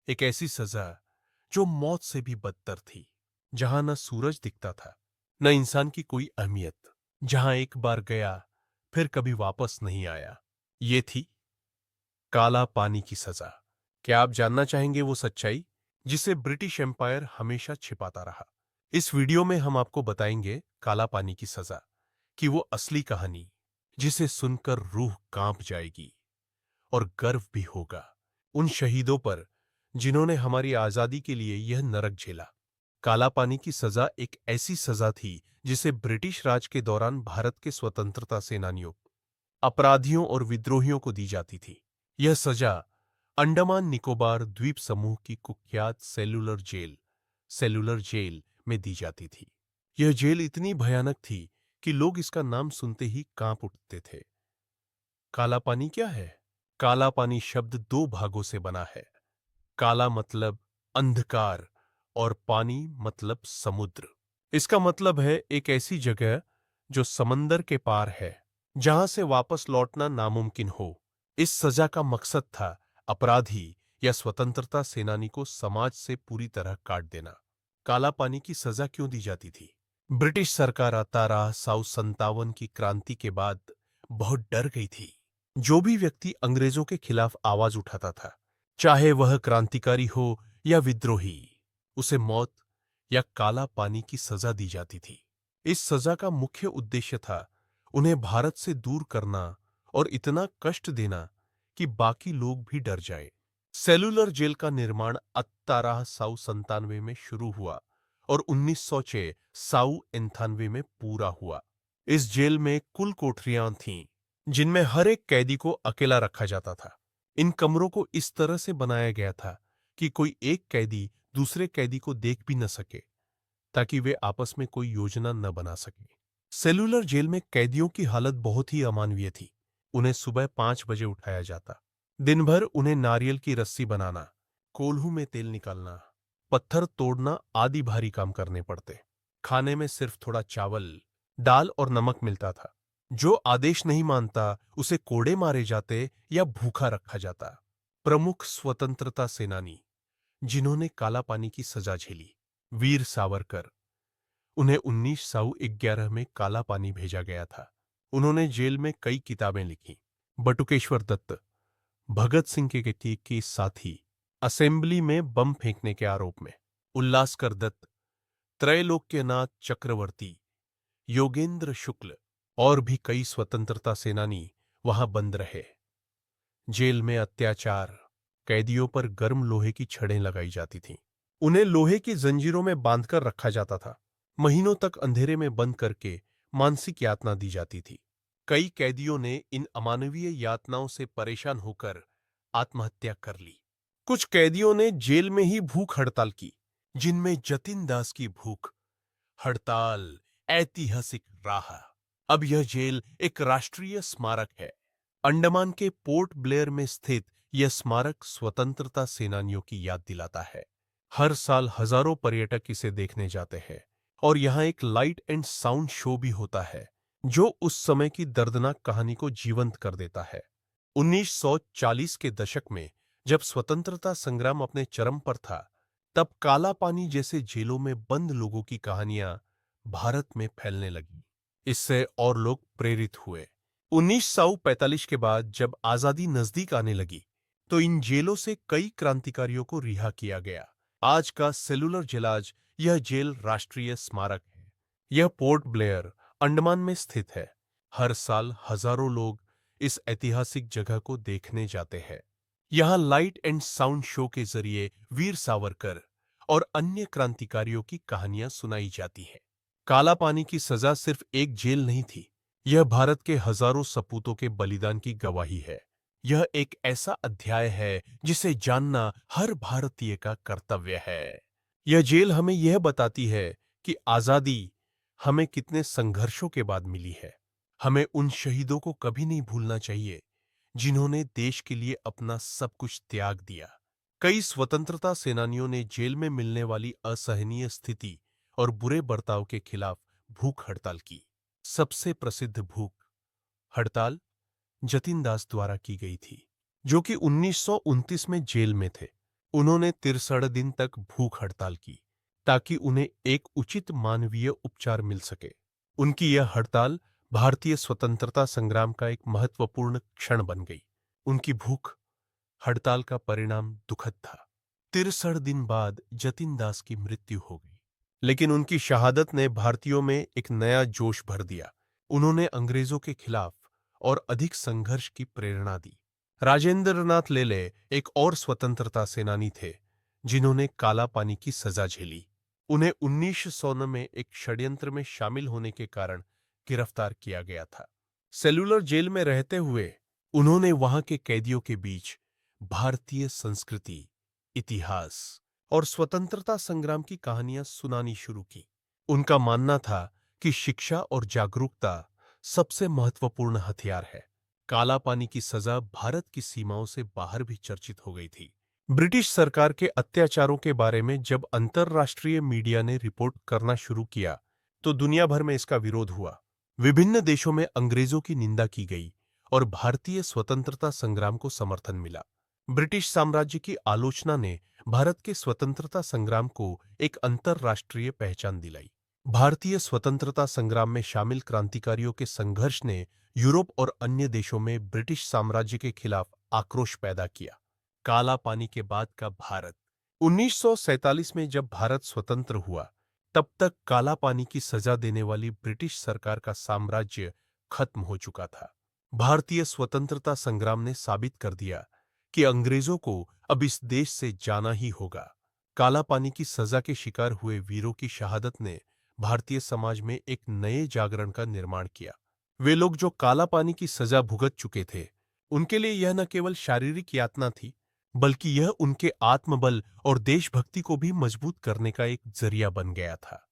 एक ऐसी सजा जो मौत से भी बदतर थी, जहां न सूरज दिखता था, न इंसान की कोई अहमियत, जहां एक बार गया फिर कभी वापस नहीं आया। ये थी काला पानी की सजा। क्या आप जानना चाहेंगे वो सच्चाई जिसे ब्रिटिश एम्पायर हमेशा छिपाता रहा? इस वीडियो में हम आपको बताएंगे काला पानी की सजा की वो असली कहानी, जिसे सुनकर रूह कांप जाएगी और गर्व भी होगा उन शहीदों पर जिन्होंने हमारी आजादी के लिए यह नरक झेला। काला पानी की सजा एक ऐसी सजा थी जिसे ब्रिटिश राज के दौरान भारत के स्वतंत्रता सेनानियों, अपराधियों और विद्रोहियों को दी जाती थी। यह सजा अंडमान निकोबार द्वीप समूह की कुख्यात सेलुलर जेल में दी जाती थी। यह जेल इतनी भयानक थी कि लोग इसका नाम सुनते ही कांप उठते थे। काला पानी क्या है? काला पानी शब्द दो भागों से बना है। काला मतलब अंधकार और पानी मतलब समुद्र। इसका मतलब है एक ऐसी जगह जो समंदर के पार है, जहां से वापस लौटना नामुमकिन हो। इस सजा का मकसद था अपराधी या स्वतंत्रता सेनानी को समाज से पूरी तरह काट देना। काला पानी की सजा क्यों दी जाती थी? ब्रिटिश सरकार 1757 की क्रांति के बाद बहुत डर गई थी। जो भी व्यक्ति अंग्रेजों के खिलाफ आवाज उठाता था, चाहे वह क्रांतिकारी हो या विद्रोही, उसे मौत या काला पानी की सजा दी जाती थी। इस सजा का मुख्य उद्देश्य था उन्हें भारत से दूर करना और इतना कष्ट देना कि बाकी लोग भी डर जाए। सेलुलर जेल का निर्माण 1897 में शुरू हुआ और 1906 साउ 98 में पूरा हुआ। इस जेल में कुल कोठरियां थीं, जिनमें हर एक कैदी को अकेला रखा जाता था। इन कमरों को इस तरह से बनाया गया था कि कोई एक कैदी दूसरे कैदी को देख भी न सके, ताकि वे आपस में कोई योजना न बना सके। सेलुलर जेल में कैदियों की हालत बहुत ही अमानवीय थी। उन्हें सुबह 5 बजे उठाया जाता। दिन भर उन्हें नारियल की रस्सी बनाना, कोल्हू में तेल निकालना, पत्थर तोड़ना आदि भारी काम करने पड़ते। खाने में सिर्फ थोड़ा चावल, दाल और नमक मिलता था। जो आदेश नहीं मानता उसे कोड़े मारे जाते या भूखा रखा जाता। प्रमुख स्वतंत्रता सेनानी जिन्होंने काला पानी की सजा झेली: वीर सावरकर। उन्हें 1911 में काला पानी भेजा गया था। उन्होंने जेल में कई किताबें लिखी। बटुकेश्वर दत्त, भगत सिंह के साथी, असेंबली में बम फेंकने के आरोप में। उल्लासकर दत्त, त्रैलोक्यनाथ चक्रवर्ती, योगेंद्र शुक्ल और भी कई स्वतंत्रता सेनानी वहां बंद रहे। जेल में अत्याचार: कैदियों पर गर्म लोहे की छड़ें लगाई जाती थीं। उन्हें लोहे की जंजीरों में बांधकर रखा जाता था। महीनों तक अंधेरे में बंद करके मानसिक यातना दी जाती थी। कई कैदियों ने इन अमानवीय यातनाओं से परेशान होकर आत्महत्या कर ली। कुछ कैदियों ने जेल में ही भूख हड़ताल की, जिनमें जतिन दास की भूख हड़ताल ऐतिहासिक रहा। अब यह जेल एक राष्ट्रीय स्मारक है। अंडमान के पोर्ट ब्लेयर में स्थित यह स्मारक स्वतंत्रता सेनानियों की याद दिलाता है। हर साल हजारों पर्यटक इसे देखने जाते हैं और यहाँ एक लाइट एंड साउंड शो भी होता है, जो उस समय की दर्दनाक कहानी को जीवंत कर देता है। 1940 के दशक में जब स्वतंत्रता संग्राम अपने चरम पर था, तब काला पानी जैसे जेलों में बंद लोगों की कहानियां भारत में फैलने लगी। इससे और लोग प्रेरित हुए। 1945 के बाद जब आजादी नजदीक आने लगी, तो इन जेलों से कई क्रांतिकारियों को रिहा किया गया। आज का सेलुलर जेल, यह जेल राष्ट्रीय स्मारक है। यह पोर्ट ब्लेयर, अंडमान में स्थित है। हर साल हजारों लोग इस ऐतिहासिक जगह को देखने जाते हैं। यहाँ लाइट एंड साउंड शो के जरिए वीर सावरकर और अन्य क्रांतिकारियों की कहानियां सुनाई जाती हैं। काला पानी की सजा सिर्फ एक जेल नहीं थी, यह भारत के हजारों सपूतों के बलिदान की गवाही है। यह एक ऐसा अध्याय है जिसे जानना हर भारतीय का कर्तव्य है। यह जेल हमें यह बताती है कि आजादी हमें कितने संघर्षों के बाद मिली है। हमें उन शहीदों को कभी नहीं भूलना चाहिए जिन्होंने देश के लिए अपना सब कुछ त्याग दिया। कई स्वतंत्रता सेनानियों ने जेल में मिलने वाली असहनीय स्थिति और बुरे बर्ताव के खिलाफ भूख हड़ताल की। सबसे प्रसिद्ध भूख हड़ताल जतिन दास द्वारा की गई थी, जो कि 1929 में जेल में थे। उन्होंने 63 दिन तक भूख हड़ताल की ताकि उन्हें एक उचित मानवीय उपचार मिल सके। उनकी यह हड़ताल भारतीय स्वतंत्रता संग्राम का एक महत्वपूर्ण क्षण बन गई। उनकी भूख हड़ताल का परिणाम दुखद था। 63 दिन बाद जतिन दास की मृत्यु हो गई, लेकिन उनकी शहादत ने भारतीयों में एक नया जोश भर दिया। उन्होंने अंग्रेजों के खिलाफ और अधिक संघर्ष की प्रेरणा दी। राजेंद्र नाथ लेले एक और स्वतंत्रता सेनानी थे जिन्होंने काला पानी की सजा झेली। उन्हें 1909 में एक षड्यंत्र में शामिल होने के कारण गिरफ्तार किया गया था। सेलुलर जेल में रहते हुए उन्होंने वहां के कैदियों के बीच भारतीय संस्कृति, इतिहास और स्वतंत्रता संग्राम की कहानियां सुनानी शुरू की। उनका मानना था कि शिक्षा और जागरूकता सबसे महत्वपूर्ण हथियार है। काला पानी की सजा भारत की सीमाओं से बाहर भी चर्चित हो गई थी। ब्रिटिश सरकार के अत्याचारों के बारे में जब अंतर्राष्ट्रीय मीडिया ने रिपोर्ट करना शुरू किया, तो दुनिया भर में इसका विरोध हुआ। विभिन्न देशों में अंग्रेजों की निंदा की गई और भारतीय स्वतंत्रता संग्राम को समर्थन मिला। ब्रिटिश साम्राज्य की आलोचना ने भारत के स्वतंत्रता संग्राम को एक अंतर्राष्ट्रीय पहचान दिलाई। भारतीय स्वतंत्रता संग्राम में शामिल क्रांतिकारियों के संघर्ष ने यूरोप और अन्य देशों में ब्रिटिश साम्राज्य के खिलाफ आक्रोश पैदा किया। काला पानी के बाद का भारत। 1947 में जब भारत स्वतंत्र हुआ, तब तक काला पानी की सजा देने वाली ब्रिटिश सरकार का साम्राज्य खत्म हो चुका था। भारतीय स्वतंत्रता संग्राम ने साबित कर दिया कि अंग्रेजों को अब इस देश से जाना ही होगा। काला पानी की सजा के शिकार हुए वीरों की शहादत ने भारतीय समाज में एक नए जागरण का निर्माण किया। वे लोग जो काला पानी की सजा भुगत चुके थे, उनके लिए यह न केवल शारीरिक यातना थी, बल्कि यह उनके आत्मबल और देशभक्ति को भी मजबूत करने का एक जरिया बन गया था।